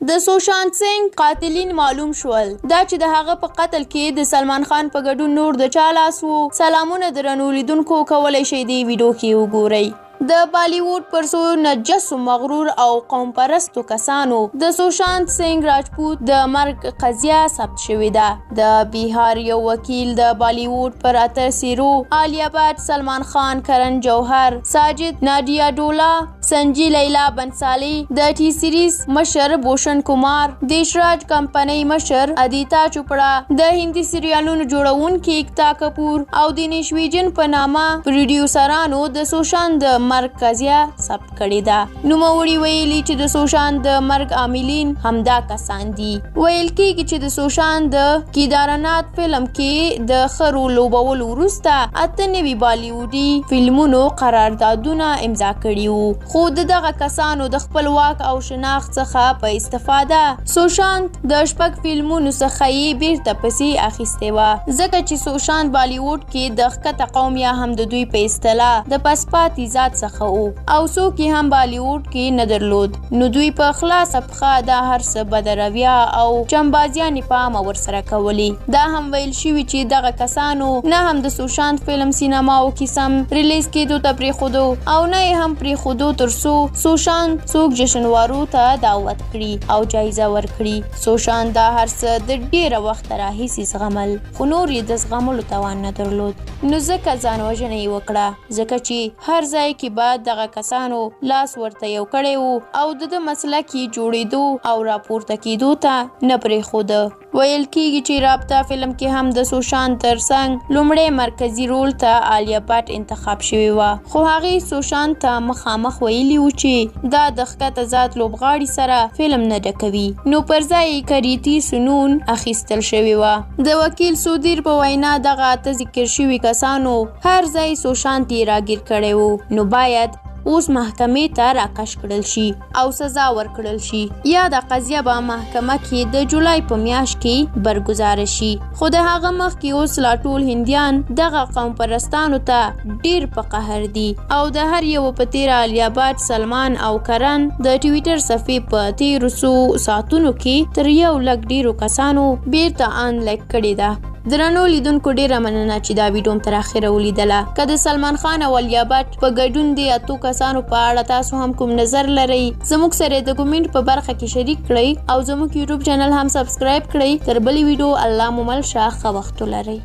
د سوشانت سنگ قاتلین معلوم شول. دا چې د هغه په قتل کې د سلمان خان په ګډون نور د چا لاس وو. سلامونه درنو لیدونکو، کولی شئ دې ویډیو کې وګورئ. د بالی ووډ پر څو نجسو مغرور او قوم پرستو کسانو د سوشانت سنگ راجپوت د مرګ قضیه ثبت شوې ده. د بهار یو وکیل د بالی ووډ پر اته سیرو عالیه بټ، سلمان خان، کرن جوهر، ساجد، نادیا ډولا، سنجی لیلا بنسالی، د ټي سیریز مشر بوشن کمار، دیشراج کمپنۍ مشر ادیتا چوپړه، د هندي سریالونو جوړونکي ایکتا کپور او د نشویجن په نامه پروډیوسرانو د سوشانت د مرګ قضیه ثبت کړې ده. نوموړي ویلي چې د سوشانت د مرګ عاملین همدا کسان دي. ویل کېږي چې د سوشانت د کیدارنات فلم کې د خرو لوبولو وروسته اته نوي بالیوډي فلمونو قراردادونه امضا کړي وو، خو دغه کسانو د خپل واک او شناخت څخه په استفاده سوشانت د شپږ فلمونو څخه یې بیرته پسې اخیستې وه، ځکه چې سوشانت بالیوډ کې د ښکته قوم یا هم د دوی په اصطلاح د پسپاتي ذات څخه وو او څوک یې هم بالیوډ کې نه درلود، نو دوی په خلاصه پښه دا هر څه بدرویه او چمبازیانې په عامه ورسره کولي. دا هم ویل شوي چې دغه کسانو نه هم د سوشانت فلم سینماو کې سم ریلیز کېدو ته پرېښودو او نه یې هم پرېښودو تر څو سوشانت څوک جشنوارو ته دعوت کړي او جایزه ورکړي. سوشانت دا هر څه د ډېره وخته راهیسې زغمل، خو نور یې د زغملو توان نه درلود، نو ځکه ځان وژنه یې وکړه، ځکه چې هر ځای کې بعد دغه کسانو لاس ورته یو کړی وو او د مسلک یې جوړېدو او راپورته کېدو ته نه پرېښوده. ویل کېږي چې رابطه فلم کې هم د سوشانت تر څنګ لومړی مرکزي رول ته عالیه بټ انتخاب شوې وه، خو هغې سوشانت ته مخامخ ویلي وو چې دا د ښکته ذات لوبغاړي سره فلم نه ډکوي، نو پر ځای یې کریتي سنون اخیستل شوې وه. د وکیل سودیر په وینا دغه اته ذکر شوي کسانو هر ځای سوشانت یې راګیر کړی وو، نو باید اوس محکمې ته راکش کړل شي او سزا ورکړل شي، یا د قضیه به محکمه کې د جولای په میاشت کې برګزاره شي. خو د هغه مخکې اوس لا ټول هندیان دغه قوم پرستانو ته ډیر په قهر دي او د هر یو په تیره عالیه بټ، سلمان او کرن د ټویټر صفحې په تیرو څو ساعتونو کې تر 100,000 ډیرو کسانو بیرته ان لایک کړې ده. درنو لیدونکو، ډیره مننه چې دا ویډیو تر اخره ولیدله. که د سلمان خان او عالیه بټ په ګډون د اتو کسانو په اړه تاسو هم کوم نظر لرئ، زموږ سره د کومنټ په برخه کې شریک کړئ او زموږ یوټیوب چینل هم سبسکرایب کړئ. تر بلې ویډیو الله مو مل شه، ښه وخت ولرئ.